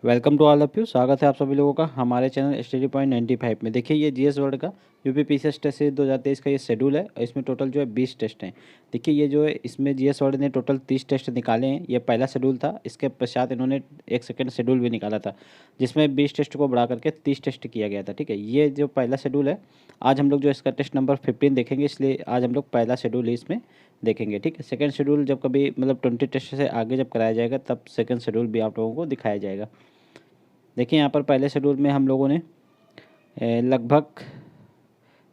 Welcome to all of you. स्वागत है आप सभी लोगों का हमारे चैनल स्टडी पॉइंट 95 में। देखिए ये जीएस वर्ल्ड का यूपी पीसीएस टेस्ट सीरीज 2023 का ये शेड्यूल है और इसमें टोटल जो है 20 टेस्ट हैं। देखिए ये जो है इसमें जीएस वर्ल्ड ने टोटल 30 टेस्ट निकाले हैं। ये पहला शेड्यूल था, इसके पश्चात इन्होंने एक सेकेंड शेड्यूल भी निकाला था जिसमें 20 टेस्ट को बढ़ा करके 30 टेस्ट किया गया था। ठीक है, ये जो पहला शेड्यूल है, आज हम लोग जो इसका टेस्ट नंबर 15 देखेंगे, इसलिए आज हम लोग पहला शेड्यूल इसमें देखेंगे। ठीक है, सेकेंड शेड्यूल जब कभी मतलब 20 टेस्ट से आगे जब कराया जाएगा तब सेकेंड शेड्यूल भी आप लोगों को दिखाया जाएगा। देखिए यहाँ पर पहले शेड्यूल में हम लोगों ने लगभग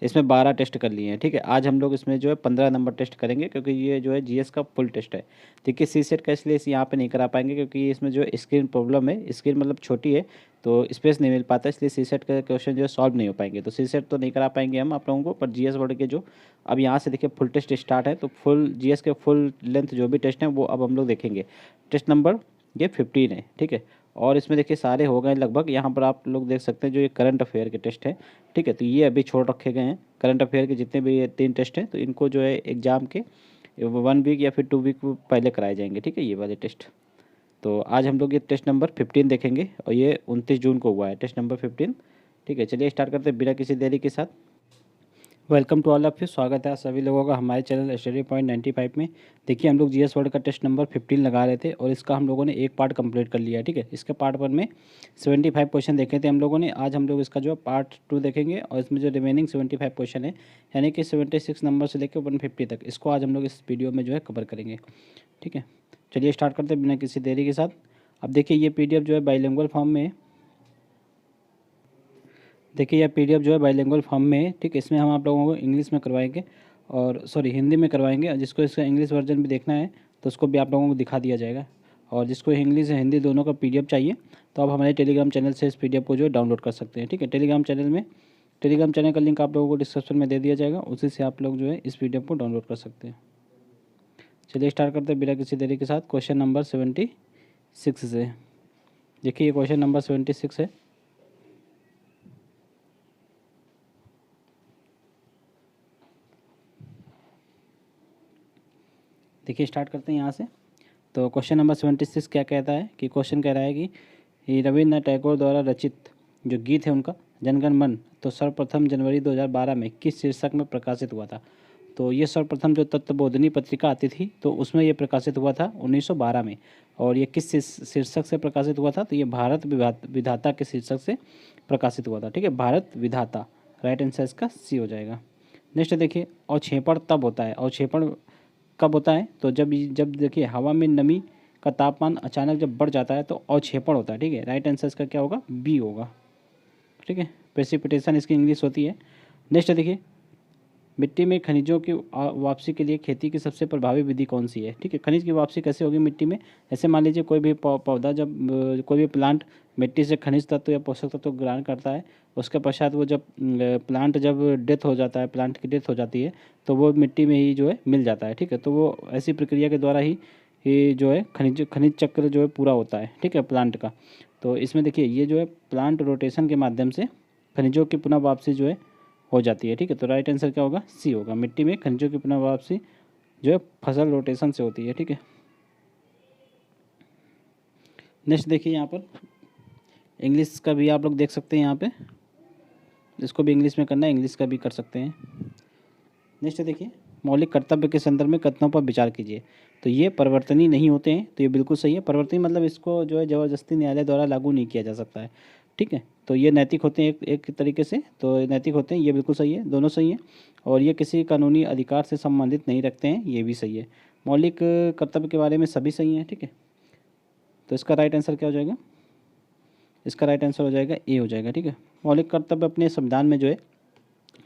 इसमें 12 टेस्ट कर लिए हैं। ठीक है, आज हम लोग इसमें जो है 15 नंबर टेस्ट करेंगे क्योंकि ये जो है जीएस का फुल टेस्ट है। देखिए सी सेट का इसलिए इस यहाँ पे नहीं करा पाएंगे क्योंकि इसमें जो स्क्रीन प्रॉब्लम है, स्क्रीन मतलब छोटी है तो स्पेस नहीं मिल पाता, इसलिए सी सेट का क्वेश्चन जो है सॉल्व नहीं हो पाएंगे। तो सी सेट तो नहीं करा पाएंगे हम आप लोगों को, पर जीएस वर्ड के जो अब यहाँ से देखिए फुल टेस्ट स्टार्ट है, तो फुल जीएस के फुल लेंथ जो भी टेस्ट हैं वो अब हम लोग देखेंगे। टेस्ट नंबर ये 15 है। ठीक है, और इसमें देखिए सारे हो गए लगभग। यहाँ पर आप लोग देख सकते हैं जो ये करंट अफेयर के टेस्ट हैं। ठीक है, तो ये अभी छोड़ रखे गए हैं। करंट अफेयर के जितने भी ये 3 टेस्ट हैं तो इनको जो है एग्ज़ाम के 1 वीक या फिर 2 वीक पहले कराए जाएंगे। ठीक है, ये वाले टेस्ट। तो आज हम लोग ये टेस्ट नंबर 15 देखेंगे और ये 29 जून को हुआ है टेस्ट नंबर 15। ठीक है, चलिए स्टार्ट करते हैं बिना किसी देरी के साथ। Welcome to all of you. स्वागत है आप सभी लोगों का हमारे चैनल स्टडी पॉइंट 95 में। देखिए हम लोग जीएस वर्ल्ड का टेस्ट नंबर 15 लगा रहे थे और इसका हम लोगों ने एक पार्ट कंप्लीट कर लिया है। ठीक है, इसके पार्ट 1 में 75 क्वेश्चन देखे थे हम लोगों ने। आज हम लोग इसका जो पार्ट 2 देखेंगे और इसमें जो रिमेनिंग 75 क्वेश्चन है यानी कि 76 नंबर से लेकर 150 तक, इसको आज हम लोग इस वीडियो में जो है कवर करेंगे। ठीक है, चलिए स्टार्ट करते हैं बिना किसी देरी के साथ। अब देखिए ये पीडीएफ जो है बाइलिंगुअल फॉर्म में है। देखिए यह पीडीएफ जो है बाइलिंगुअल फॉर्म में है। ठीक है, इसमें हम आप लोगों को इंग्लिश में करवाएंगे और हिंदी में करवाएंगे, और जिसको इसका इंग्लिश वर्जन भी देखना है तो उसको भी आप लोगों को दिखा दिया जाएगा। और जिसको इंग्लिश या हिंदी दोनों का पीडीएफ चाहिए तो आप हमारे टेलीग्राम चैनल से इस पीडीएफ को जो है डाउनलोड कर सकते हैं। ठीक है, टेलीग्राम चैनल का लिंक आप लोगों को डिस्क्रिप्शन में दे दिया जाएगा, उसी से आप लोग जो है इस पीडीएफ को डाउनलोड कर सकते हैं। चलिए स्टार्ट करते हैं बिना किसी देरी के साथ क्वेश्चन नंबर 76 से। देखिए ये क्वेश्चन नंबर 76 है। देखिए स्टार्ट करते हैं यहाँ से। तो क्वेश्चन नंबर 76 क्या कहता है कि क्वेश्चन कह रहा है कि रविन्द्रनाथ टैगोर द्वारा रचित जो गीत है उनका जनगण मन तो सर्वप्रथम जनवरी 2012 में किस शीर्षक में प्रकाशित हुआ था। तो ये सर्वप्रथम जो तत्वबोधिनी पत्रिका आती थी तो उसमें ये प्रकाशित हुआ था 1912 में। और ये किस शीर्षक से प्रकाशित हुआ था, तो ये भारत विधाता के शीर्षक से प्रकाशित हुआ था। ठीक है, भारत विधाता, राइट आंसर इसका सी हो जाएगा। नेक्स्ट देखिए, अवक्षेपण तब होता है, अवक्षेपण कब होता है, तो जब देखिए हवा में नमी का तापमान अचानक जब बढ़ जाता है तो अवक्षेपण होता है। ठीक है, राइट आंसर इसका क्या होगा, बी होगा। ठीक है, प्रेसिपिटेशन इसकी इंग्लिश होती है। नेक्स्ट देखिए, मिट्टी में खनिजों की वापसी के लिए खेती की सबसे प्रभावी विधि कौन सी है। ठीक है, खनिज की वापसी कैसे होगी मिट्टी में, ऐसे मान लीजिए कोई भी पौधा जब कोई भी प्लांट मिट्टी से खनिज तत्व या पोषक तत्व ग्रहण करता है, उसके पश्चात वो जब प्लांट जब डेथ हो जाता है, प्लांट की डेथ हो जाती है तो वो मिट्टी में ही जो है मिल जाता है। ठीक है, तो वो ऐसी प्रक्रिया के द्वारा ही ये जो है खनिज चक्र जो है पूरा होता है। ठीक है, प्लांट का। तो इसमें देखिए ये जो है प्लांट रोटेशन के माध्यम से खनिजों की पुनः वापसी जो है हो जाती है। ठीक है, तो राइट आंसर क्या होगा, सी होगा। मिट्टी में खनिजों की पुनः वापसी जो है फसल रोटेशन से होती है। ठीक है, नेक्स्ट देखिए यहाँ पर इंग्लिश का भी आप लोग देख सकते हैं। यहाँ पे इसको भी इंग्लिश में करना है, इंग्लिश का भी कर सकते हैं। नेक्स्ट देखिए, मौलिक कर्तव्य के संदर्भ में कथनों पर विचार कीजिए। तो ये परिवर्तनीय नहीं होते हैं, तो ये बिल्कुल सही है। परिवर्तनीय मतलब इसको जो है ज़बरदस्ती न्यायालय द्वारा लागू नहीं किया जा सकता है। ठीक है, तो ये नैतिक होते हैं एक तरीके से, तो नैतिक होते हैं, ये बिल्कुल सही है, दोनों सही है। और ये किसी कानूनी अधिकार से संबंधित नहीं रखते हैं, ये भी सही है। मौलिक कर्तव्य के बारे में सभी सही हैं। ठीक है, तो इसका राइट आंसर क्या हो जाएगा, इसका राइट आंसर हो जाएगा ए हो जाएगा। ठीक है, मौलिक कर्तव्य अपने संविधान में जो है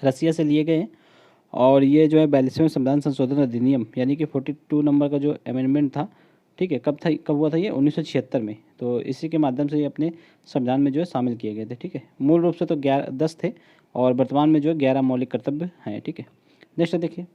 रसिया से लिए गए हैं। और ये जो है 42वें संविधान संशोधन अधिनियम यानी कि 42 नंबर का जो अमेंडमेंट था, ठीक है, कब हुआ था ये 1976 में। तो इसी के माध्यम से ये अपने संविधान में जो है शामिल किए गए थे। ठीक है, मूल रूप से तो 10 थे और वर्तमान में जो है 11 मौलिक कर्तव्य हैं। ठीक है, नेक्स्ट देखिए,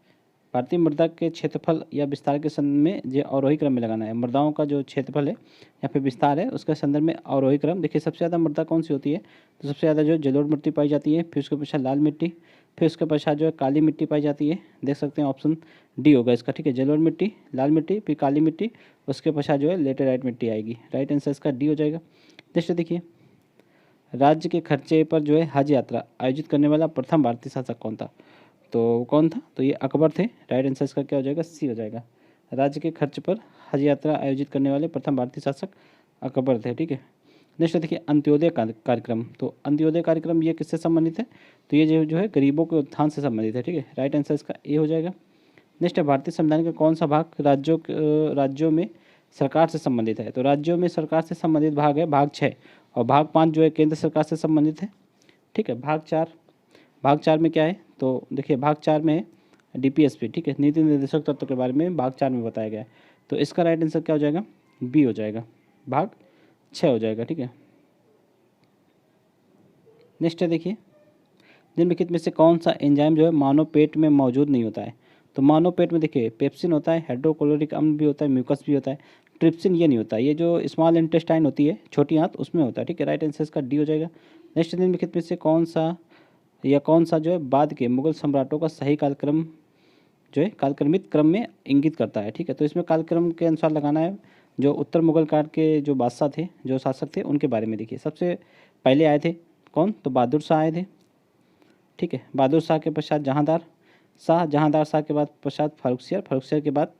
भारतीय मृदा के क्षेत्रफल या विस्तार के संदर्भ में जो अवरोही क्रम में लगाना है। मृदाओं का जो क्षेत्रफल है या फिर विस्तार है उसके संदर्भ में अवरोही क्रम। देखिए सबसे ज़्यादा मृदा कौन सी होती है, तो सबसे ज़्यादा जो जलोढ़ मिट्टी पाई जाती है, फिर उसके पश्चात लाल मिट्टी, फिर उसके पश्चात जो है काली मिट्टी पाई जाती है। देख सकते हैं ऑप्शन डी होगा इसका। ठीक है, जलोढ़ मिट्टी, लाल मिट्टी, फिर काली मिट्टी, उसके पश्चात जो है लेटेराइट मिट्टी आएगी। राइट आंसर इसका डी हो जाएगा। नेक्स्ट देखिए, राज्य के खर्चे पर जो है हज यात्रा आयोजित करने वाला प्रथम भारतीय शासक कौन था? तो कौन था? तो ये अकबर थे। राइट आंसर इसका क्या हो जाएगा? सी हो जाएगा। राज्य के खर्च पर हज यात्रा आयोजित करने वाले प्रथम भारतीय शासक अकबर थे। ठीक है। नेक्स्ट देखिए, अंत्योदय कार्यक्रम। तो अंत्योदय कार्यक्रम ये किससे संबंधित है? तो ये जो है गरीबों के उत्थान से संबंधित है। ठीक है। राइट आंसर इसका ए हो जाएगा। नेक्स्ट है, भारतीय संविधान का कौन सा भाग राज्यों में सरकार से संबंधित है? तो राज्यों में सरकार से संबंधित भाग है भाग 6, और भाग 5 जो है केंद्र सरकार से संबंधित है। ठीक है। भाग 4 में क्या है? तो देखिए, भाग 4 में है डीपीएसपी। ठीक है, नीति निर्देशक तत्व के बारे में भाग 4 में बताया गया है। तो इसका राइट आंसर क्या हो जाएगा? बी हो जाएगा, भाग 6 हो जाएगा। ठीक है। नेक्स्ट है देखिए, निम्नलिखित में से कौन सा एंजाइम जो है मानव पेट में मौजूद नहीं होता है? तो मानव पेट में देखिए, पेप्सिन होता है, हाइड्रोक्लोरिक अम्ल भी होता है, म्यूकस भी होता है, ट्रिप्सिन ये नहीं होता। ये जो स्मॉल इंटेस्टाइन होती है, छोटी आंत, उसमें होता है। ठीक है। राइट आंसर इसका डी हो जाएगा। नेक्स्ट, निम्नलिखित में से कौन सा जो है बाद के मुगल सम्राटों का सही कालक्रम जो है कालक्रमित क्रम में इंगित करता है? ठीक है। तो इसमें कालक्रम के अनुसार लगाना है। जो उत्तर मुगल काल के जो बादशाह थे, जो शासक थे, उनके बारे में देखिए। सबसे पहले आए थे कौन? तो बहादुर शाह आए थे। ठीक है। बहादुर शाह के पश्चात जहांदार शाह के बाद पश्चात फारुखसियर के बाद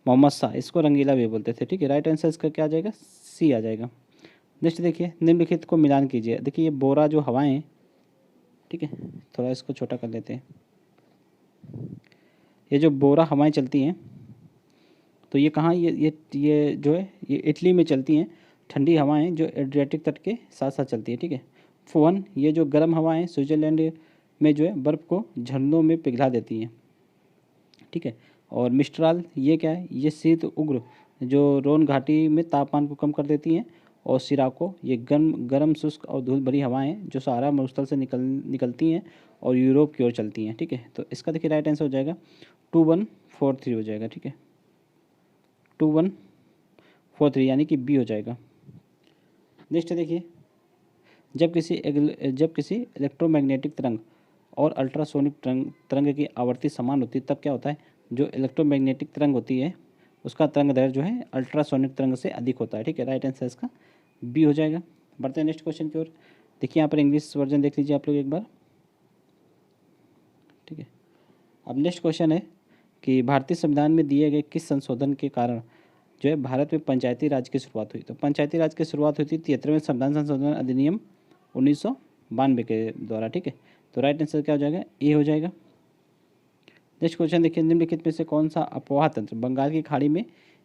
मोहम्मद शाह। इसको रंगीला भी बोलते थे। ठीक है। राइट आंसर इसका क्या आ जाएगा? सी आ जाएगा। नेक्स्ट देखिए, निम्नलिखित को मिलान कीजिए। देखिए, ये बोरा जो हवाएं हैं, ठीक है, थोड़ा इसको छोटा कर लेते हैं। ये जो बोरा हवाएं चलती हैं, तो ये कहाँ, ये जो है ये इटली में चलती हैं। ठंडी हवाएं जो एड्रियाटिक तट के साथ साथ चलती है। ठीक है। फोन, ये जो गर्म हवाएं स्विट्जरलैंड में जो है बर्फ़ को झरनों में पिघला देती हैं। ठीक है। और मिस्ट्राल, ये क्या है? ये शीत उग्र जो रोन घाटी में तापमान को कम कर देती हैं। और सिराको, ये गर्म शुष्क और धूल भरी हवाएं जो सहारा मरुस्थल से निकलती हैं और यूरोप की ओर चलती हैं। ठीक है। तो इसका देखिए राइट आंसर हो जाएगा 2143 हो जाएगा। ठीक है। 2143 यानी कि बी हो जाएगा। नेक्स्ट देखिए, जब किसी इलेक्ट्रोमैग्नेटिक तरंग और अल्ट्रासोनिक तरंग की आवर्ती समान होती है, तब क्या होता है? जो इलेक्ट्रोमैग्नेटिक तरंग होती है, उसका तरंग दैर्ध्य जो है अल्ट्रासोनिक तरंग से अधिक होता है। ठीक है। राइट आंसर इसका बी हो जाएगा। बढ़ते हैं नेक्स्ट क्वेश्चन की ओर। देखिए, यहाँ पर इंग्लिश वर्जन देख लीजिए आप लोग एक बार। ठीक है। अब नेक्स्ट क्वेश्चन है कि भारतीय संविधान में दिए गए किस संशोधन के कारण जो है भारत में पंचायती राज की शुरुआत हुई? तो पंचायती राज की शुरुआत हुई थी 73वें संविधान संशोधन अधिनियम 1992 के द्वारा। ठीक है। तो राइट आंसर क्या हो जाएगा? ए हो जाएगा। नेक्स्ट क्वेश्चन देखिए, निम्नलिखित में से कौन सा अफवाह तंत्र बंगाल की खाड़ी में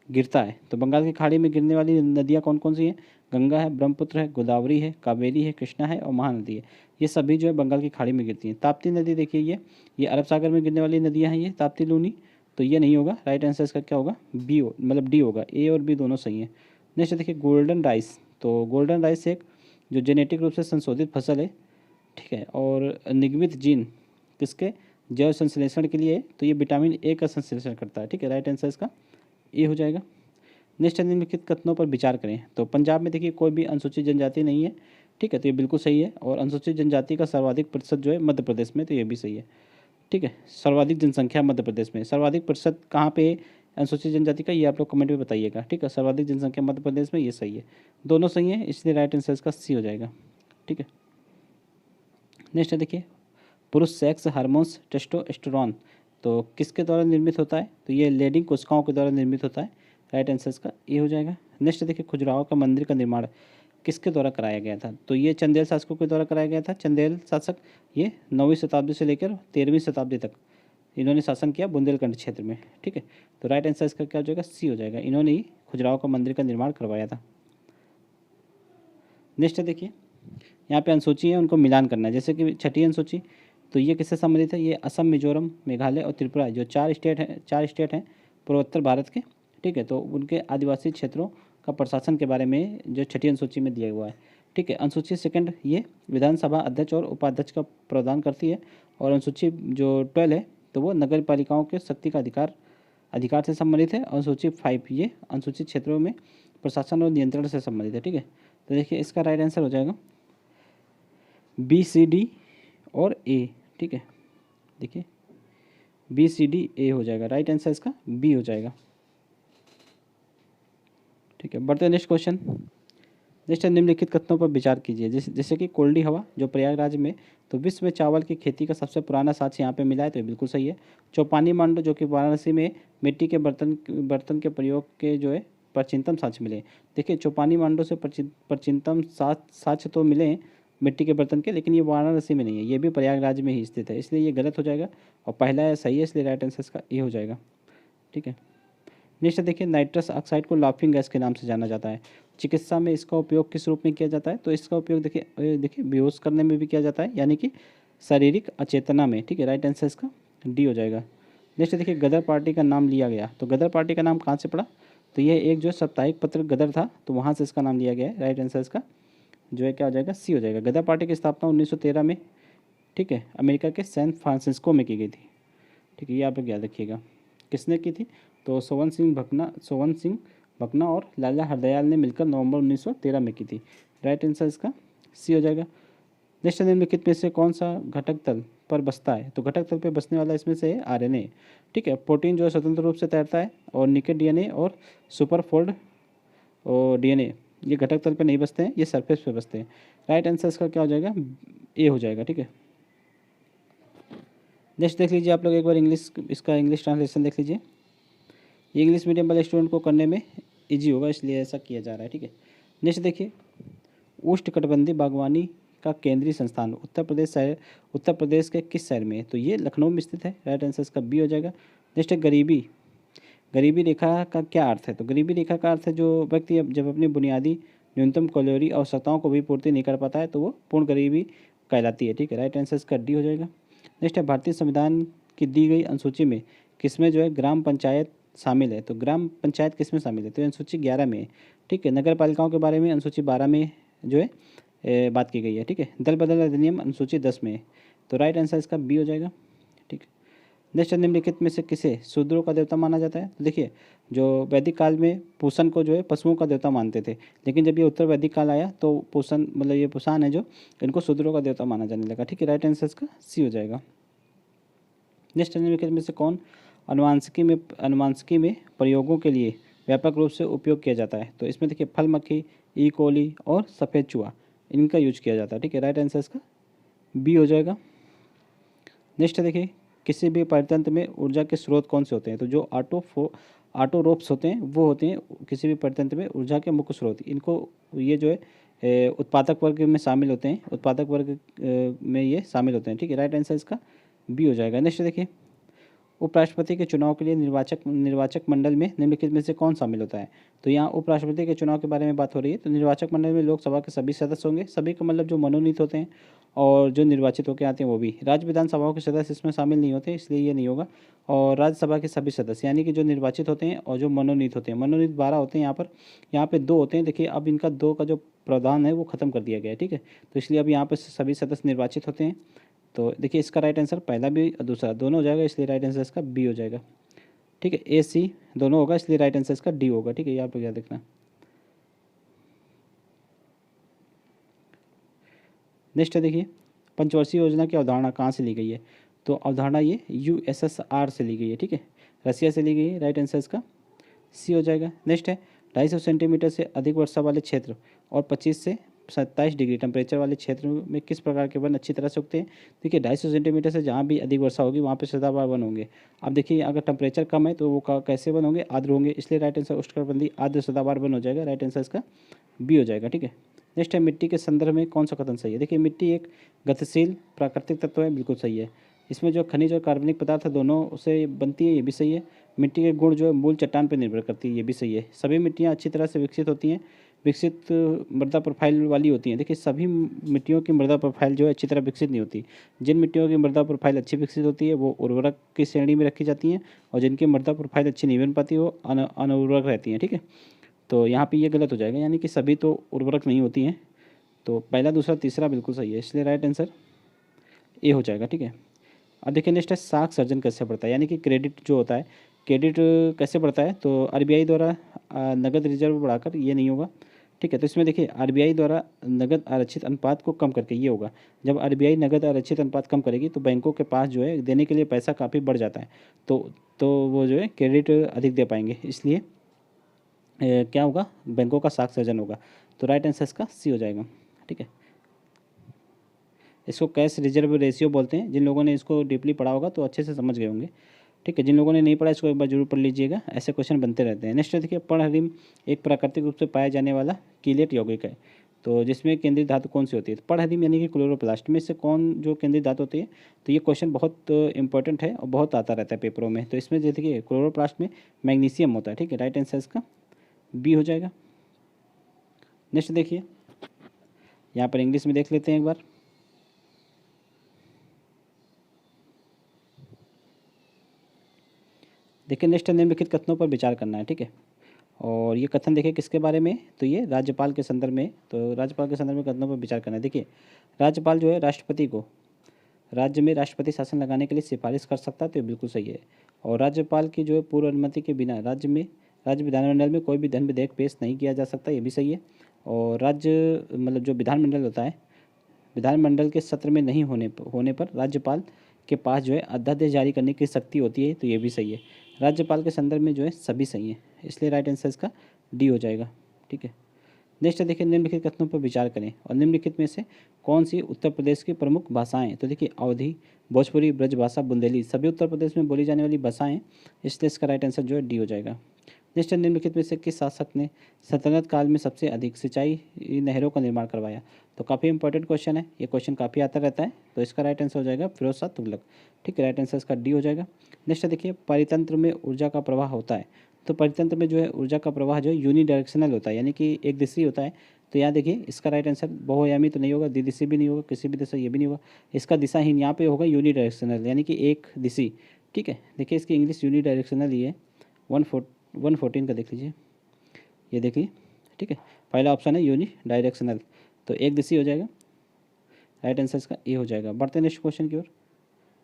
गिरता है? तो बंगाल की खाड़ी में गिरने वाली नदियाँ कौन कौन सी हैं? गंगा है, ब्रह्मपुत्र है, गोदावरी है, कावेरी है, कृष्णा है और महानदी है। ये सभी जो है बंगाल की खाड़ी में गिरती हैं। ताप्ती नदी देखिए, ये अरब सागर में गिरने वाली नदियाँ हैं, ये ताप्ती, लूनी। तो ये नहीं होगा। राइट आंसर इसका क्या होगा? बी मतलब डी होगा। ए और बी दोनों सही हैं। नेक्स्ट देखिए, गोल्डन राइस। तो गोल्डन राइस एक जो जेनेटिक रूप से संशोधित फसल है। ठीक है। और निगमित जीन किसके जैव संश्लेषण के लिए है? तो ये विटामिन ए का संश्लेषण करता है। ठीक है। राइट आंसर इसका ए हो जाएगा। नेक्स्ट, निम्नलिखित कथनों पर विचार करें। तो पंजाब में देखिए कोई भी अनुसूचित जनजाति नहीं है। ठीक है। तो ये बिल्कुल सही है। और अनुसूचित जनजाति का सर्वाधिक प्रतिशत जो है मध्य प्रदेश में, तो ये भी सही है। ठीक है। सर्वाधिक जनसंख्या मध्य प्रदेश में, सर्वाधिक प्रतिशत कहाँ पे है अनुसूचित जनजाति का, ये आप लोग कमेंट में बताइएगा। ठीक है। सर्वाधिक जनसंख्या मध्य प्रदेश में, ये सही है। दोनों सही है, इसलिए राइट आंसर इसका सी हो जाएगा। ठीक है। नेक्स्ट देखिए, पुरुष सेक्स हार्मोन्स टेस्टोस्टेरोन तो किसके द्वारा निर्मित होता है? तो ये लेडिंग कोशिकाओं के द्वारा निर्मित होता है। राइट आंसर इसका ए हो जाएगा। नेक्स्ट देखिए, खजुराहो का मंदिर का निर्माण किसके द्वारा कराया गया था? तो ये चंदेल शासकों के द्वारा कराया गया था। चंदेल शासक ये 9वीं शताब्दी से लेकर 13वीं शताब्दी तक इन्होंने शासन किया बुंदेलखंड क्षेत्र में। ठीक है। तो राइट आंसर इसका क्या हो जाएगा? सी हो जाएगा। इन्होंने ही खजुराहो का मंदिर का निर्माण करवाया था। नेक्स्ट देखिए, यहाँ पे अनुसूची है, उनको मिलान करना है। जैसे कि छठी अनुसूची, तो ये किससे संबंधित है? ये असम, मिजोरम, मेघालय और त्रिपुरा जो चार स्टेट हैं पूर्वोत्तर भारत के। ठीक है। तो उनके आदिवासी क्षेत्रों का प्रशासन के बारे में जो छठी अनुसूची में दिया हुआ है। ठीक है। अनुसूची सेकंड ये विधानसभा अध्यक्ष और उपाध्यक्ष का प्रदान करती है। और अनुसूची जो 12 है, तो वो नगर पालिकाओं के शक्ति का अधिकार से संबंधित है। अनुसूची 5 ये अनुसूचित क्षेत्रों में प्रशासन और नियंत्रण से संबंधित है। ठीक है। तो देखिए, इसका राइट आंसर हो जाएगा बी, सी, डी और ए। ठीक है। देखिए, बी, सी, डी, ए हो जाएगा। राइट आंसर इसका बी हो जाएगा। ठीक है। बढ़ते हैं नेक्स्ट क्वेश्चन। नेक्स्ट है, निम्नलिखित कथनों पर विचार कीजिए। जैसे कि कोल्डी हवा जो प्रयागराज में, तो विश्व में चावल की खेती का सबसे पुराना साक्ष्य यहाँ पे मिला है, तो ये बिल्कुल सही है। चौपानी मांडो जो कि वाराणसी में मिट्टी के बर्तन के प्रयोग के जो है प्राचीनतम साक्ष्य मिले। देखिए चौपानी मांडो से प्राचीनतम साक्ष्य तो मिले हैं मिट्टी के बर्तन के, लेकिन ये वाराणसी में नहीं है, ये भी प्रयागराज में ही स्थित है, इसलिए ये गलत हो जाएगा। और पहला सही है, इसलिए राइट आंसर इसका ए हो जाएगा। ठीक है। नेक्स्ट देखिए, नाइट्रस ऑक्साइड को लाफिंग गैस के नाम से जाना जाता है। चिकित्सा में इसका उपयोग किस रूप में किया जाता है? तो इसका उपयोग देखिए बेहोश करने में भी किया जाता है, यानी कि शारीरिक अचेतना में। ठीक है, राइट आंसर इसका डी हो जाएगा। नेक्स्ट देखिए, गदर पार्टी का नाम लिया गया, तो गदर पार्टी का नाम कहाँ से पड़ा? तो यह एक जो साप्ताहिक पत्र गदर था, तो वहाँ से इसका नाम लिया गया है। राइट आंसर इसका जो है क्या हो जाएगा? सी हो जाएगा। गदर पार्टी की स्थापना 1913 में, ठीक है, अमेरिका के सैन फ्रांसिस्को में की गई थी। ठीक है, ये आप लोग याद रखिएगा। किसने की थी? तो सोवन सिंह भकना और लाला हरदयाल ने मिलकर नवंबर 1913 में की थी। राइट आंसर इसका सी हो जाएगा। नेक्स्ट, निम्नलिखित में से कौन सा घटक तल पर बसता है? तो घटक तल पे बसने वाला इसमें से है आरएनए। ठीक है, प्रोटीन जो है स्वतंत्र रूप से तैरता है, और निकेट डीएनए और सुपरफोल्ड और डीएनए ये घटक तल पे नहीं बसते हैं, ये सरफेस पे बसते हैं। राइट आंसर इसका क्या हो जाएगा? ए हो जाएगा। ठीक है। नेक्स्ट देख लीजिए आप लोग एक बार इसका इंग्लिश ट्रांसलेशन देख लीजिए। ये इंग्लिश मीडियम वाले स्टूडेंट को करने में इजी होगा, इसलिए ऐसा किया जा रहा है। ठीक है। नेक्स्ट देखिए, उष्णकटिबंधीय बागवानी का केंद्रीय संस्थान उत्तर प्रदेश के किस शहर में है? तो ये लखनऊ में स्थित है। राइट आंसर इसका बी हो जाएगा। नेक्स्ट है, गरीबी रेखा का क्या अर्थ है? तो गरीबी रेखा का अर्थ है जो व्यक्ति जब अपनी बुनियादी न्यूनतम कैलोरी आवश्यकताओं को भी पूर्ति नहीं कर पाता है, तो वो पूर्ण गरीबी कहलाती है। ठीक है, राइट आंसर इसका डी हो जाएगा। नेक्स्ट है, भारतीय संविधान की दी गई अनुसूची में किसमें जो है ग्राम पंचायत शामिल है? तो ग्राम पंचायत किसमें शामिल है? तो अनुसूची 11 में है। ठीक है, नगर पालिकाओं के बारे में अनुसूची 12 में जो है बात की गई है। ठीक है, दल बदल अधिनियम अनुसूची 10 में है। तो राइट आंसर इसका बी हो जाएगा। ठीक है। नेक्स्ट, निम्नलिखित में से किसे शूद्रों का देवता माना जाता है? तो देखिए, जो वैदिक काल में पूषण को जो है पशुओं का देवता मानते थे, लेकिन जब ये उत्तर वैदिक काल आया तो पूषण मतलब ये पुषाण है जो, इनको शूद्रों का देवता माना जाने लगा। ठीक है, राइट आंसर इसका सी हो जाएगा। नेक्स्ट, निम्नलिखित में से कौन अनुवांशिकी में प्रयोगों के लिए व्यापक रूप से उपयोग किया जाता है? तो इसमें देखिए, फल मक्खी, ई कोली और सफ़ेद चूहा, इनका यूज किया जाता है। ठीक है, राइट आंसर इसका बी हो जाएगा। नेक्स्ट देखिए, किसी भी परितंत्र में ऊर्जा के स्रोत कौन से होते हैं? तो जो ऑटोरोप्स होते हैं वो होते हैं किसी भी परितंत्र में ऊर्जा के मुख्य स्रोत। इनको ये जो है उत्पादक वर्ग में शामिल होते हैं, उत्पादक वर्ग में ये शामिल होते हैं। ठीक है, राइट आंसर इसका बी हो जाएगा। नेक्स्ट देखिए, उपराष्ट्रपति के चुनाव के लिए निर्वाचक मंडल में निम्नलिखित में से कौन शामिल होता है? तो यहाँ उपराष्ट्रपति के चुनाव के बारे में बात हो रही है। तो निर्वाचक मंडल में लोकसभा के सभी सदस्य होंगे, सभी का मतलब जो मनोनीत होते हैं और जो निर्वाचित होकर आते हैं वो भी। राज्य विधानसभाओं के सदस्य इसमें शामिल नहीं होते, इसलिए ये नहीं होगा। और राज्यसभा के सभी सदस्य यानी कि जो निर्वाचित होते हैं और जो मनोनीत होते हैं, मनोनीत 12 होते हैं यहाँ पे 2 होते हैं। देखिए, अब इनका 2 का जो प्रावधान है वो खत्म कर दिया गया है। ठीक है, तो इसलिए अब यहाँ पर सभी सदस्य निर्वाचित होते हैं। तो देखिए, इसका राइट आंसर पहला भी दूसरा दोनों हो जाएगा, इसलिए राइट आंसर इसका बी हो जाएगा। ठीक है, ए सी दोनों होगा, इसलिए राइट आंसर इसका डी होगा। ठीक है, यहाँ पर क्या देखना। नेक्स्ट है देखिए, पंचवर्षीय योजना की अवधारणा कहाँ से ली गई है? तो अवधारणा ये USSR से ली गई है। ठीक है, रसिया से ली गई है। राइट आंसर इसका सी हो जाएगा। नेक्स्ट है, 250 सेंटीमीटर से अधिक वर्षा वाले क्षेत्र और 25 से 27 डिग्री टेम्परेचर वाले क्षेत्र में किस प्रकार के वन अच्छी तरह से उगते हैं? देखिए, 250 सेंटीमीटर से जहाँ भी अधिक वर्षा होगी वहाँ पे सदाबहार वन होंगे। अब देखिए, अगर टेम्परेचर कम है तो वो कैसे वन होंगे? आर्द्र होंगे, इसलिए राइट आंसर उष्णकटिबंधीय आर्द्र सदाबहार वन हो जाएगा। राइट आंसर इसका बी हो जाएगा। ठीक है। नेक्स्ट है, मिट्टी के संदर्भ में कौन सा कथन सही है? देखिए, मिट्टी एक गतिशील प्राकृतिक तत्व है, बिल्कुल सही है। इसमें जो खनिज और कार्बनिक पदार्थ है दोनों से बनती है, ये भी सही है। मिट्टी के गुण जो है मूल चट्टान पर निर्भर करती है, ये भी सही है। सभी मिट्टियाँ अच्छी तरह से विकसित होती हैं, विकसित मृदा प्रोफाइल वाली होती हैं। देखिए, सभी मिट्टियों की मृदा प्रोफाइल जो है अच्छी तरह विकसित नहीं होती। जिन मिट्टियों की मृदा प्रोफाइल अच्छी विकसित होती है वो उर्वरक की श्रेणी में रखी जाती हैं, और जिनकी मृदा प्रोफाइल अच्छी नहीं बन पाती वो अनुर्वरक रहती हैं। ठीक है, तो यहाँ पे ये गलत हो जाएगा, यानी कि सभी तो उर्वरक नहीं होती हैं। तो पहला, दूसरा, तीसरा बिल्कुल सही है, इसलिए राइट आंसर ए हो जाएगा। ठीक है। अब देखिए, नेक्स्ट है, साख सर्जन कैसे बढ़ता है? यानी कि क्रेडिट जो होता है, क्रेडिट कैसे बढ़ता है? तो RBI द्वारा नगद रिजर्व बढ़ाकर, ये नहीं होगा। ठीक है, तो इसमें देखिए, RBI द्वारा नगद आरक्षित अनुपात को कम करके ये होगा। जब RBI नगद आरक्षित अनुपात कम करेगी तो बैंकों के पास जो है देने के लिए पैसा काफ़ी बढ़ जाता है, तो वो जो है क्रेडिट अधिक दे पाएंगे, इसलिए क्या होगा? बैंकों का साख सर्जन होगा। तो राइट आंसर इसका सी हो जाएगा। ठीक है, इसको कैश रिजर्व रेशियो बोलते हैं। जिन लोगों ने इसको डीपली पढ़ा होगा तो अच्छे से समझ गए होंगे। ठीक है, जिन लोगों ने नहीं पढ़ा इसको एक बार जरूर पढ़ लीजिएगा, ऐसे क्वेश्चन बनते रहते हैं। नेक्स्ट देखिए, पर्णहरिम एक प्राकृतिक रूप से पाया जाने वाला कीलेट यौगिक है, तो जिसमें केंद्रीय धातु कौन सी होती है? तो पर्णहरिम यानी कि क्लोरोप्लास्ट में से कौन जो केंद्रीय धातु होती है? तो ये क्वेश्चन बहुत इंपॉर्टेंट है और बहुत आता रहता है पेपरों में। तो इसमें देखिए क्लोरोप्लास्ट में मैग्नीशियम होता है। ठीक है, राइट आंसर इसका बी हो जाएगा। नेक्स्ट देखिए, यहाँ पर इंग्लिश में देख लेते हैं एक बार। देखिए नेक्स्ट निम्नलिखित कथनों पर विचार करना है। ठीक है, और ये कथन देखिए किसके बारे में? तो ये राज्यपाल के संदर्भ में। तो राज्यपाल के संदर्भ में कथनों पर विचार करना है। देखिए, राज्यपाल जो है राष्ट्रपति को राज्य में राष्ट्रपति शासन लगाने के लिए सिफारिश कर सकता है, तो ये बिल्कुल सही है। और राज्यपाल की जो है पूर्व अनुमति के बिना राज्य विधानमंडल में कोई भी धन विधेयक पेश नहीं किया जा सकता, ये भी सही है। और राज्य मतलब जो विधानमंडल होता है, विधानमंडल के सत्र में नहीं होने पर राज्यपाल के पास जो है अध्यादेश जारी करने की शक्ति होती है, तो ये भी सही है। राज्यपाल के संदर्भ में जो है सभी सही है, इसलिए राइट आंसर इसका डी हो जाएगा। ठीक है, नेक्स्ट देखिए, निम्नलिखित कथनों पर विचार करें और निम्नलिखित में से कौन सी उत्तर प्रदेश की प्रमुख भाषाएं? तो देखिए अवधी, भोजपुरी, ब्रजभाषा, बुंदेली सभी उत्तर प्रदेश में बोली जाने वाली भाषाएं, इसलिए इसका राइट आंसर जो है डी हो जाएगा। नेक्स्ट, निम्नलिखित में से किस शासक ने सल्तनत काल में सबसे अधिक सिंचाई नहरों का निर्माण करवाया? तो काफ़ी इंपॉर्टेंट क्वेश्चन है, ये क्वेश्चन काफ़ी आता रहता है, तो इसका राइट आंसर हो जाएगा फिरोज शाह तुगलक। ठीक है, राइट आंसर इसका डी हो जाएगा। नेक्स्ट देखिए, परितंत्र में ऊर्जा का प्रवाह होता है, तो परितंत्र में जो है ऊर्जा का प्रवाह जो है यूनिडायरेक्शनल होता है, यानी कि एक दिशा होता है। तो यहाँ देखिए इसका राइट आंसर बहुआयामी तो नहीं होगा, द्विदिशीय भी नहीं होगा, किसी भी दिशा ये भी नहीं होगा, इसका दिशा ही यहाँ पे होगा यूनिडायरेक्शनल, यानी कि एक दिशी। ठीक है, देखिए इसकी इंग्लिश यूनिडायरेक्शनल ही है। 114 का देख लीजिए, ये देखिए। ठीक है, पहला ऑप्शन है यूनि डायरेक्शनल, तो एक दिशी हो जाएगा। राइट आंसर इसका ए हो जाएगा। बढ़ते हैं नेक्स्ट क्वेश्चन की ओर।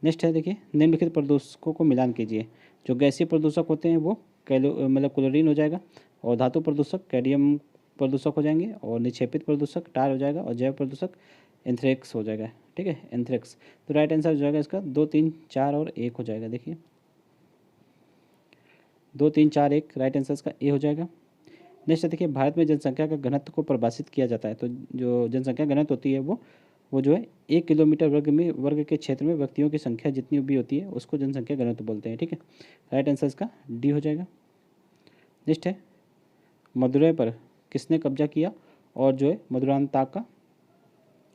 नेक्स्ट है देखिए, निम्नलिखित प्रदूषकों को मिलान कीजिए। जो गैसीय प्रदूषक होते हैं वो क्लोरीन हो जाएगा, और धातु प्रदूषक कैडमियम प्रदूषक हो जाएंगे, और निक्षेपित प्रदूषक टार हो जाएगा, और जैव प्रदूषक एंथ्रेक्स हो जाएगा। ठीक है, एंथ्रेक्स। तो राइट आंसर हो जाएगा इसका 2, 3, 4 और 1 हो जाएगा। देखिए 2, 3, 4, 1 राइट आंसर इसका ए हो जाएगा। नेक्स्ट देखिए, भारत में जनसंख्या का घनत्व को परिभाषित किया जाता है। तो जो जनसंख्या घनत्व होती है वो जो है 1 किलोमीटर वर्ग के क्षेत्र में व्यक्तियों की संख्या जितनी भी होती है उसको जनसंख्या घनत्व बोलते हैं। ठीक है, राइट आंसर इसका डी हो जाएगा। नेक्स्ट है, मदुरै पर किसने कब्जा किया और जो है मधुरांताका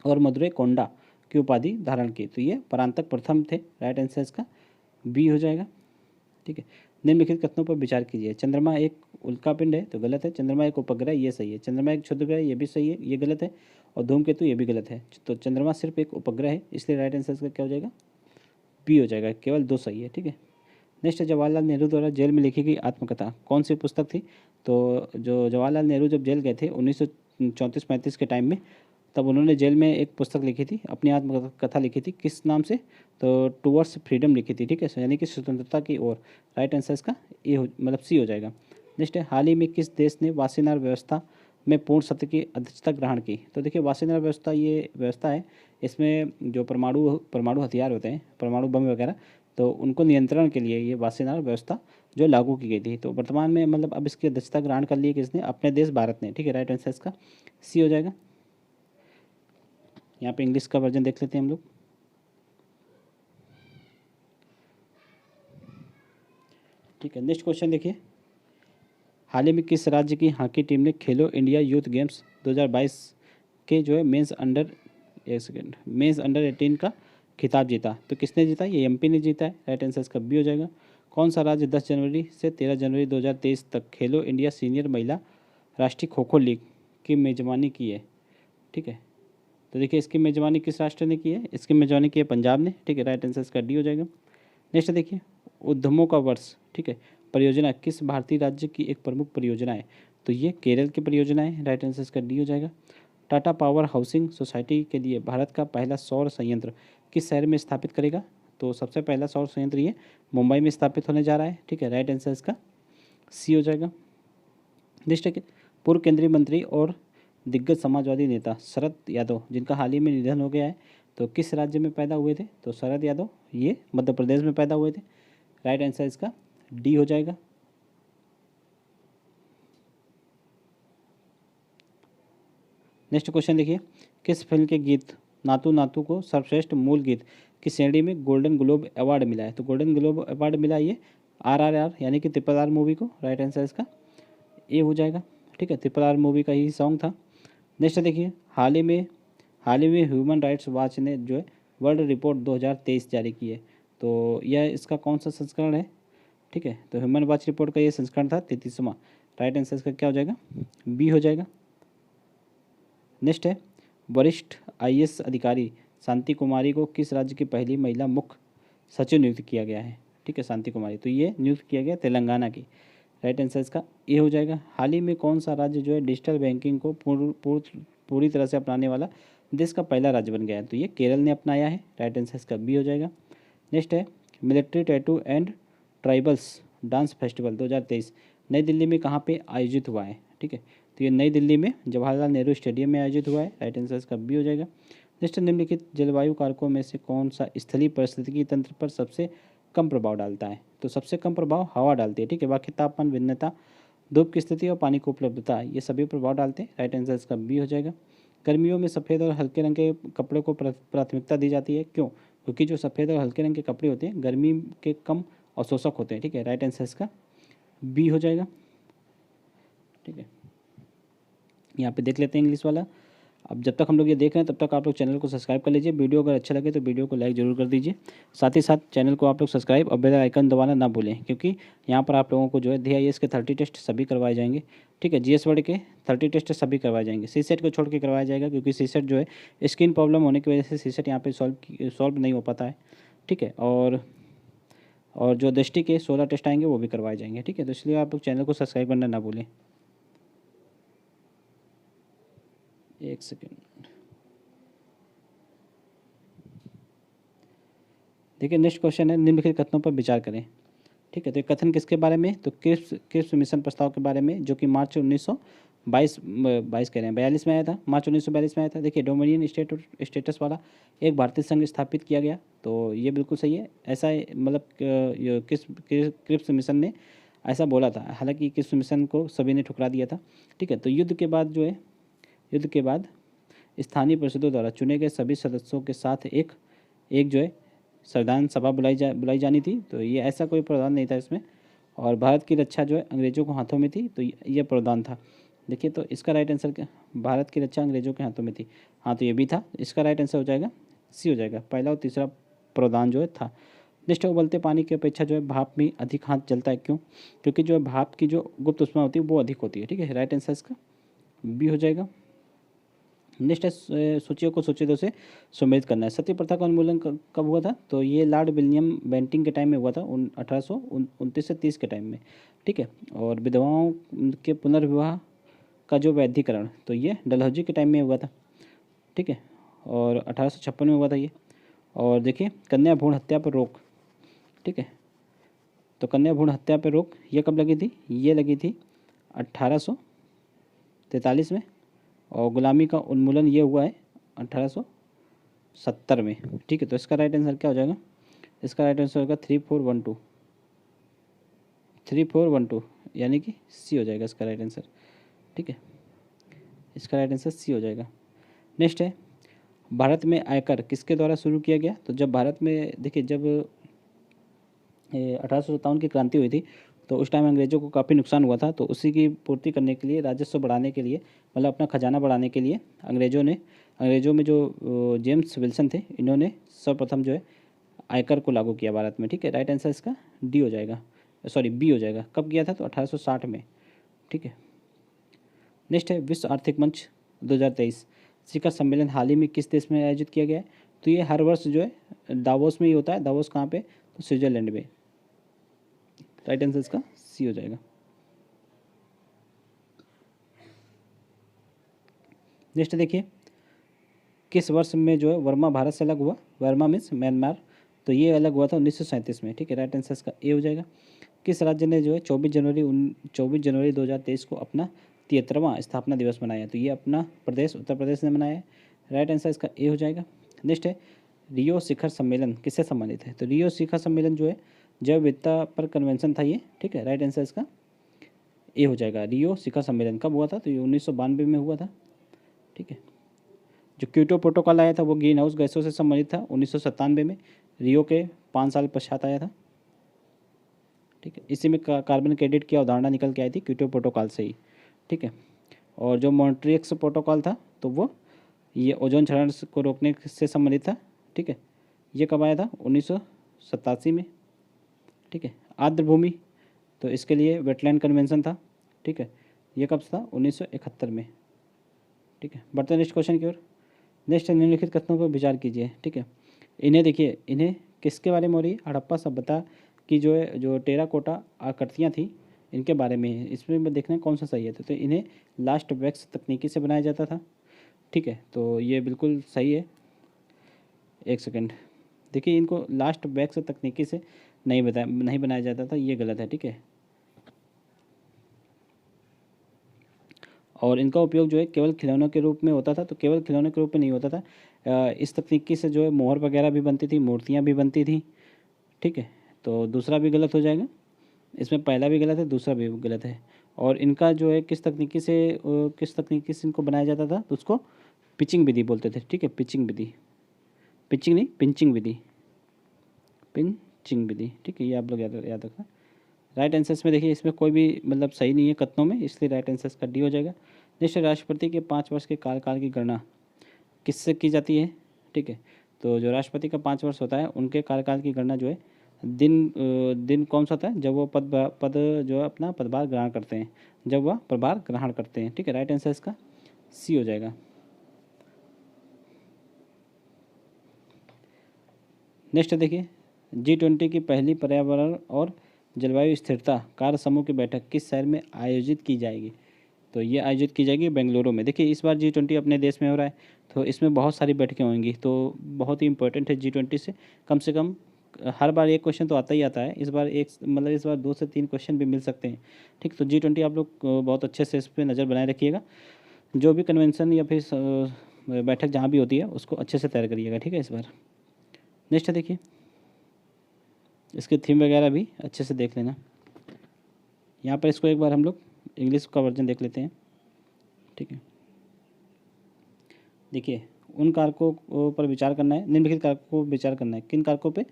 और मदुरै कोंडा की उपाधि धारण की? तो ये परांतक प्रथम थे। राइट आंसर इसका बी हो जाएगा। ठीक है, निम्नलिखित कथनों पर विचार कीजिए। चंद्रमा एक उल्कापिंड है, तो गलत है। चंद्रमा एक उपग्रह, ये सही है। चंद्रमा एक क्षुद्रग्रह, ये भी सही है, ये गलत है। और धूमकेतु, ये भी गलत है। तो चंद्रमा सिर्फ एक उपग्रह है, इसलिए राइट आंसर इसका क्या हो जाएगा? बी हो जाएगा। केवल 2 सही है। ठीक है, नेक्स्ट, जवाहरलाल नेहरू द्वारा जेल में लिखी गई आत्मकथा कौन सी पुस्तक थी? तो जो जवाहरलाल नेहरू जब जेल गए थे 1934-35 के टाइम में, तब उन्होंने जेल में एक पुस्तक लिखी थी, अपनी आत्मकथा लिखी थी। किस नाम से? तो टूवर्ड्स फ्रीडम लिखी थी। ठीक है, यानी कि स्वतंत्रता की ओर। राइट आंसर इसका ए हो मतलब सी हो जाएगा। नेक्स्ट है, हाल ही में किस देश ने वासेनार व्यवस्था में पूर्ण सत्ता की अध्यक्षता ग्रहण की? तो देखिए वासेनार व्यवस्था ये व्यवस्था है, इसमें जो परमाणु हथियार होते हैं, परमाणु बम वगैरह, तो उनको नियंत्रण के लिए ये वासेनार व्यवस्था जो लागू की गई थी। तो वर्तमान में मतलब अब इसकी अध्यक्षता ग्रहण कर ली है किसने? अपने देश भारत ने। ठीक है, राइट आंसर इसका सी हो जाएगा। यहाँ पे इंग्लिश का वर्जन देख लेते हैं हम लोग। ठीक है, नेक्स्ट क्वेश्चन देखिए, हाल ही में किस राज्य की हॉकी टीम ने खेलो इंडिया यूथ गेम्स 2022 के जो है मेंस अंडर 18 का खिताब जीता? तो किसने जीता? ये एमपी ने जीता है। राइट आंसर इसका बी हो जाएगा। कौन सा राज्य 10 जनवरी से 13 जनवरी 2023 तक खेलो इंडिया सीनियर महिला राष्ट्रीय खो खो लीग की मेजबानी की है? ठीक है, तो देखिए इसकी मेजबानी किस राष्ट्र ने की है? इसकी मेजबानी की है पंजाब ने। ठीक है, राइट आंसर इसका डी हो जाएगा। नेक्स्ट देखिए, उद्यमों का वर्ष, ठीक है, परियोजना किस भारतीय राज्य की एक प्रमुख परियोजना है? तो ये केरल की परियोजना है। राइट आंसर इसका डी हो जाएगा। टाटा पावर हाउसिंग सोसाइटी के लिए भारत का पहला सौर संयंत्र किस शहर में स्थापित करेगा? तो सबसे पहला सौर संयंत्र ये मुंबई में स्थापित होने जा रहा है। ठीक है, राइट आंसर इसका सी हो जाएगा। नेक्स्ट है, पूर्व केंद्रीय मंत्री और दिग्गज समाजवादी नेता शरद यादव, जिनका हाल ही में निधन हो गया है, तो किस राज्य में पैदा हुए थे? तो शरद यादव ये मध्य प्रदेश में पैदा हुए थे। राइट आंसर इसका डी हो जाएगा। नेक्स्ट क्वेश्चन देखिए, किस फिल्म के गीत नातू नातू को सर्वश्रेष्ठ मूल गीत की श्रेणी में गोल्डन ग्लोब अवार्ड मिला है? तो गोल्डन ग्लोब अवार्ड मिला ये RRR यानी कि RRR मूवी को। राइट आंसर इसका ए हो जाएगा। ठीक है, RRR मूवी का ही सॉन्ग था। नेक्स्ट देखिए, हाल ही में ह्यूमन राइट्स वॉच ने जो है वर्ल्ड रिपोर्ट 2023 जारी की है। तो यह इसका कौन सा संस्करण है? ठीक है, तो ह्यूमन राइट्स रिपोर्ट का ये संस्करण था 33वां। राइट आंसर इसका क्या हो जाएगा? बी हो जाएगा। नेक्स्ट है, वरिष्ठ IAS अधिकारी शांति कुमारी को किस राज्य की पहली महिला मुख्य सचिव नियुक्त किया गया है? ठीक है, शांति कुमारी, तो ये नियुक्त किया गया तेलंगाना की। राइट आंसर इसका ए हो जाएगा। हाल ही में कौन सा राज्य जो है डिजिटल बैंकिंग को पूरी तरह से अपनाने वाला देश का पहला राज्य बन गया है? तो ये केरल ने अपनाया है। राइट आंसर इसका बी हो जाएगा। नेक्स्ट है, military tattoo and tribals dance festival 2023 नई दिल्ली में कहाँ पे आयोजित हुआ है? ठीक है, तो ये नई दिल्ली में जवाहरलाल नेहरू स्टेडियम में आयोजित हुआ है। राइट आंसर इसका बी हो जाएगा। नेक्स्ट, निम्नलिखित जलवायु कारकों में से कौन सा स्थलीय पारिस्थितिकी तंत्र पर सबसे कम प्रभाव डालता है? तो सबसे कम प्रभाव हवा डालती है। ठीक है, बाकी तापमान भिन्नता, धूप की स्थिति और पानी की उपलब्धता, ये सभी प्रभाव डालते हैं। राइट आंसर इसका बी हो जाएगा। गर्मियों में सफ़ेद और हल्के रंग के कपड़े को प्राथमिकता दी जाती है, क्यों? क्योंकि जो सफ़ेद और हल्के रंग के कपड़े होते हैं गर्मी के कम अवशोषक होते हैं। ठीक है, राइट आंसर इसका बी हो जाएगा। ठीक है, यहाँ पे देख लेते हैं इंग्लिश वाला। अब जब तक हम लोग ये देख रहे हैं तब तक आप लोग चैनल को सब्सक्राइब कर लीजिए। वीडियो अगर अच्छा लगे तो वीडियो को लाइक जरूर कर दीजिए। साथ ही साथ चैनल को आप लोग सब्सक्राइब और बेल आइकन दबाना ना भूलें, क्योंकि यहाँ पर आप लोगों को जो है DIS के 30 टेस्ट सभी करवाए जाएंगे। ठीक है, GS वर्ड के 30 टेस्ट सभी करवाए जाएंगे। CSET को छोड़ के करवाया जाएगा, क्योंकि CSET जो है स्किन प्रॉब्लम होने की वजह से CSET यहाँ पे सॉल्व नहीं हो पाता है। ठीक है, और जो दृष्टि के 16 टेस्ट आएंगे वो भी करवाए जाएंगे। ठीक है, तो इसलिए आप लोग चैनल को सब्सक्राइब करना ना भूलें। एक सेकेंड, देखिए नेक्स्ट क्वेश्चन है, निम्नलिखित कथनों पर विचार करें। ठीक है, तो ये कथन किसके बारे में? तो क्रिप्स मिशन प्रस्ताव के बारे में, जो कि मार्च 1922 कह रहे हैं 42 में आया था। मार्च 1942 में आया था। देखिए, डोमिनियन स्टेटस वाला एक भारतीय संघ स्थापित किया गया, तो ये बिल्कुल सही है। ऐसा मतलब क्रिप्स मिशन ने ऐसा बोला था, हालांकि क्रिप्स मिशन को सभी ने ठुकरा दिया था। ठीक है, तो युद्ध के बाद स्थानीय परिषदों द्वारा चुने गए सभी सदस्यों के साथ एक जो है संविधान सभा बुलाई जानी थी। तो ये ऐसा कोई प्रावधान नहीं था इसमें। और भारत की रक्षा जो है अंग्रेजों को हाथों में थी, तो ये प्रावधान था। देखिए, तो इसका राइट आंसर क्या? भारत की रक्षा अंग्रेजों के हाथों में थी। हाँ, तो ये भी था। इसका राइट आंसर हो जाएगा सी हो जाएगा। पहला और तीसरा प्रावधान जो है था। नेक्स्ट, उबलते पानी की अपेक्षा जो है भाप में अधिक हाथ जलता है, क्यों? क्योंकि जो है भाप की जो गुप्त ऊष्मा होती है वो अधिक होती है। ठीक है, राइट आंसर इसका बी हो जाएगा। नेक्स्ट है, सूचियों को सूची से सम्मिलित करना है। सती प्रथा का उन्मूलन कब हुआ था? तो ये लॉर्ड विलियम बेंटिंग के टाइम में हुआ था, 1829 से 30 के टाइम में। ठीक है, और विधवाओं के पुनर्विवाह का जो वैधीकरण, तो ये डलहौजी के टाइम में हुआ था। ठीक है, और 1856 में हुआ था ये। और देखिए, कन्या भ्रूण हत्या पर रोक। ठीक है, तो कन्या भ्रूण हत्या पर रोक ये कब लगी थी? ये लगी थी 1843 में। और गुलामी का उन्मूलन ये हुआ है 1870 में। ठीक है, तो इसका राइट आंसर क्या हो जाएगा? इसका राइट आंसर होगा 3412 यानी कि सी हो जाएगा इसका राइट आंसर। ठीक है, इसका राइट आंसर सी हो जाएगा। नेक्स्ट है, भारत में आयकर किसके द्वारा शुरू किया गया? तो जब भारत में देखिए, जब 1857 की क्रांति हुई थी, तो उस टाइम अंग्रेज़ों को काफ़ी नुकसान हुआ था। तो उसी की पूर्ति करने के लिए, राजस्व बढ़ाने के लिए, मतलब अपना खजाना बढ़ाने के लिए अंग्रेज़ों में जो जेम्स विल्सन थे, इन्होंने सर्वप्रथम जो है आयकर को लागू किया भारत में। ठीक है, राइट आंसर इसका डी हो जाएगा, सॉरी बी हो जाएगा। कब किया था? तो 1860 में। ठीक है, नेक्स्ट है, विश्व आर्थिक मंच 2023 शिखर सम्मेलन हाल ही में किस देश में आयोजित किया गया है? तो ये हर वर्ष जो है दावोस में ही होता है। दावोस कहाँ पे? तो स्विट्जरलैंड में। राइट आंसर इसका सी हो जाएगा। नेक्स्ट देखिए, किस वर्ष में जो है वर्मा भारत से अलग हुआ? वर्मा मीन्स म्यांमार, तो ये अलग हुआ था 1937 में। ठीक है, राइट आंसर इसका ए हो जाएगा। किस राज्य ने जो है 24 जनवरी 2023 को अपना 73वां स्थापना दिवस मनाया? तो ये अपना प्रदेश उत्तर प्रदेश ने मनाया है। राइट आंसर इसका ए हो जाएगा। नेक्स्ट है, रियो शिखर सम्मेलन किससे संबंधित है? तो रियो शिखर सम्मेलन जो है जैव विविधता पर कन्वेंशन था ये। ठीक है, राइट आंसर इसका ए हो जाएगा। रियो शिखर सम्मेलन कब हुआ था? तो ये 1992 में हुआ था। ठीक है। जो क्योटो प्रोटोकॉल आया था वो ग्रीन हाउस गैसों से संबंधित था, 1997 में रियो के 5 साल पश्चात आया था। ठीक है, इसी में कार्बन क्रेडिट की अवधारणा निकल के आई थी क्योटो प्रोटोकॉल से ही। ठीक है, और जो मॉन्ट्रियक्स प्रोटोकॉल था तो वो ये ओजोन क्षरण को रोकने से संबंधित था। ठीक है, ये कब आया था? 1987 में। ठीक है, आर्द्र भूमि तो इसके लिए वेटलैंड कन्वेंशन था। ठीक है, ये कब था? 1971 में। ठीक है, बढ़ते नेक्स्ट क्वेश्चन की ओर। नेक्स्ट निम्नलिखित कथनों पर विचार कीजिए। ठीक है, इन्हें देखिए, इन्हें किसके बारे में हो रही है? हड़प्पा सभ्यता की जो है, जो टेराकोटा आकृतियाँ थी, इनके बारे में है। इसमें देखना कौन सा सही है। तो इन्हें लास्ट वैक्स तकनीकी से बनाया जाता था। ठीक है, तो ये बिल्कुल सही है। एक सेकंड, देखिए, इनको लास्ट वैक्स तकनीकी से नहीं बनाया जाता था, ये गलत है। ठीक है, और इनका उपयोग जो है केवल खिलौनों के रूप में होता था। तो केवल खिलौनों के रूप में नहीं होता था, इस तकनीकी से जो है मोहर वगैरह भी बनती थी, मूर्तियाँ भी बनती थी। ठीक है, तो दूसरा भी गलत हो जाएगा। इसमें पहला भी गलत है, दूसरा भी गलत है। और इनका जो है किस तकनीकी से इनको बनाया जाता था, तो उसको पिचिंग विधि बोलते थे। ठीक है, पिचिंग विधि, पिचिंग नहीं, पिंचिंग विधि, पिंचिंग विधि। ठीक है, ये आप लोग याद रखना। राइट आंसर्स में देखिए, इसमें कोई भी मतलब सही नहीं है कथनों में, इसलिए राइट आंसर्स का डी हो जाएगा। नेक्स्ट, राष्ट्रपति के 5 वर्ष के कार्यकाल की गणना किससे की जाती है? ठीक है, तो जो राष्ट्रपति का 5 वर्ष होता है, उनके कार्यकाल की गणना जो है दिन कौन सा होता है? जब वो पद जो है अपना पदभार ग्रहण करते हैं, जब वह प्रभार ग्रहण करते हैं। ठीक है, राइट आंसर इसका सी हो जाएगा। नेक्स्ट देखिए, G20 की पहली पर्यावरण और जलवायु स्थिरता कार्य समूह की बैठक किस शहर में आयोजित की जाएगी? तो ये आयोजित की जाएगी बेंगलुरु में। देखिए, इस बार G20 अपने देश में हो रहा है, तो इसमें बहुत सारी बैठकें होंगी, तो बहुत ही इंपॉर्टेंट है G20 से कम हर बार एक क्वेश्चन तो आता ही आता है। इस बार 2 से 3 क्वेश्चन भी मिल सकते हैं। ठीक, तो G20 आप लोग बहुत अच्छे से इस पर नज़र बनाए रखिएगा। जो भी कन्वेंशन या फिर बैठक जहाँ भी होती है, उसको अच्छे से तैयार करिएगा। ठीक है, इस बार नेक्स्ट देखिए, इसके थीम वगैरह भी अच्छे से देख लेना। यहाँ पर इसको एक बार हम लोग इंग्लिश का वर्जन देख लेते हैं। ठीक है, देखिए, उन कारकों पर विचार करना है, निम्नलिखित कारकों पर विचार करना है। किन कारकों पे?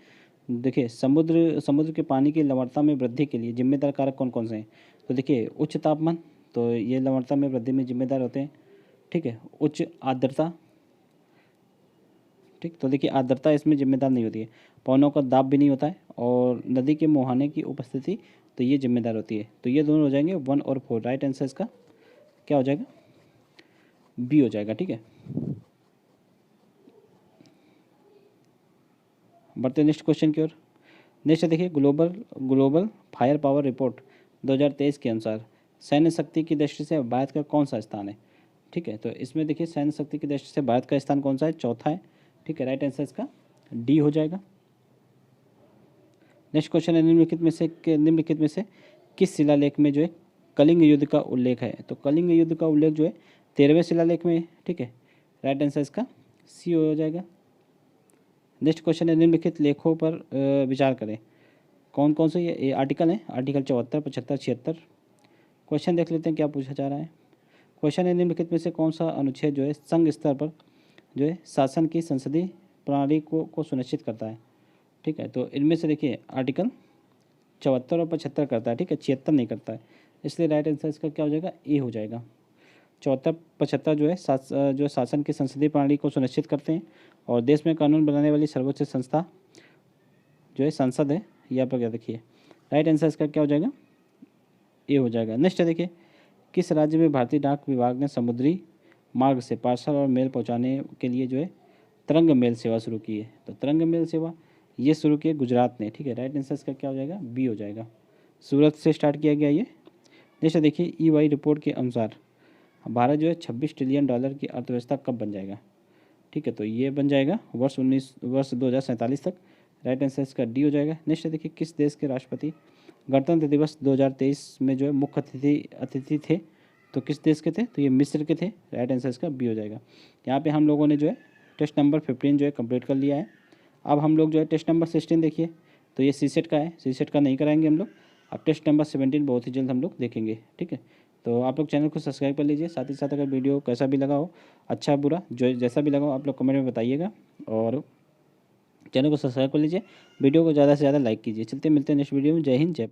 देखिए, समुद्र के पानी की लवणता में वृद्धि के लिए जिम्मेदार कारक कौन कौन से हैं? तो देखिए, उच्च तापमान, तो ये लवणता में वृद्धि में जिम्मेदार होते हैं। ठीक है, उच्च आर्द्रता। ठीक, तो देखिए, आर्द्रता इसमें जिम्मेदार नहीं होती है। पवनों का दाब भी नहीं होता है, और नदी के मुहाने की उपस्थिति, तो ये जिम्मेदार होती है। तो ये दोनों हो जाएंगे 1 और 4। राइट आंसर इसका क्या हो जाएगा? बी हो जाएगा। ठीक है, बढ़ते नेक्स्ट क्वेश्चन की ओर। नेक्स्ट देखिए, ग्लोबल फायर पावर रिपोर्ट 2023 के अनुसार सैन्य शक्ति की दृष्टि से भारत का कौन सा स्थान है? ठीक है, तो इसमें देखिए, सैन्य शक्ति की दृष्टि से भारत का स्थान कौन सा है? चौथा है। ठीक है, राइट आंसर इसका डी हो जाएगा। नेक्स्ट क्वेश्चन है, निम्नलिखित में से किस शिलालेख में जो है कलिंग युद्ध का उल्लेख है? तो कलिंग युद्ध का उल्लेख जो है 13वें शिलालेख में है। ठीक है, राइट आंसर इसका सी हो जाएगा। नेक्स्ट क्वेश्चन है, निम्नलिखित लेखों पर विचार करें। कौन कौन से ये आर्टिकल हैं? आर्टिकल 74, 75, 76। क्वेश्चन देख लेते हैं क्या पूछा जा रहा है। क्वेश्चन है, निम्नलिखित में से कौन सा अनुच्छेद जो है संघ स्तर पर जो है शासन की संसदीय प्रणाली को सुनिश्चित करता है? ठीक है, तो इनमें से देखिए, आर्टिकल 74 और 75 करता है। ठीक है, 76 नहीं करता है, इसलिए राइट आंसर इसका क्या हो जाएगा? ए हो जाएगा। 74, 75 जो है शासन की संसदीय प्रणाली को सुनिश्चित करते हैं, और देश में कानून बनाने वाली सर्वोच्च संस्था जो है संसद है। यहाँ पर क्या देखिए, राइट आंसर इसका क्या हो जाएगा? ए हो जाएगा। नेक्स्ट देखिए, किस राज्य में भारतीय डाक विभाग ने समुद्री मार्ग से पार्सल और मेल पहुंचाने के लिए जो है तरंग मेल सेवा शुरू की है? तो तरंग मेल सेवा ये शुरू की है गुजरात ने। ठीक है, राइट आंसर इसका क्या हो जाएगा? बी हो जाएगा। सूरत से स्टार्ट किया गया ये। नेक्स्ट देखिए, EY रिपोर्ट के अनुसार भारत जो है 26 ट्रिलियन डॉलर की अर्थव्यवस्था कब बन जाएगा? ठीक है, तो ये बन जाएगा वर्ष 2047 तक। राइट आंसर इसका डी हो जाएगा। नेक्स्ट देखिए, किस देश के राष्ट्रपति गणतंत्र दिवस 2023 में जो है मुख्य अतिथि थे? तो किस देश के थे? तो ये मिस्र के थे। राइट आंसर इसका बी हो जाएगा। यहाँ पे हम लोगों ने जो है टेस्ट नंबर 15 जो है कंप्लीट कर लिया है। अब हम लोग जो है टेस्ट नंबर 16 देखिए, तो ये सीसेट का है, सीसेट का नहीं कराएंगे हम लोग। अब टेस्ट नंबर 17 बहुत ही जल्द हम लोग देखेंगे। ठीक है, तो आप लोग चैनल को सब्सक्राइब कर लीजिए। साथ ही साथ अगर वीडियो कैसा भी लगा हो, अच्छा बुरा जो जैसा भी लगा हो, आप लोग कमेंट में बताइएगा और चैनल को सब्सक्राइब कर लीजिए। वीडियो को ज़्यादा से ज़्यादा लाइक कीजिए। चलते मिलते हैं नेक्स्ट वीडियो में। जय हिंद, जय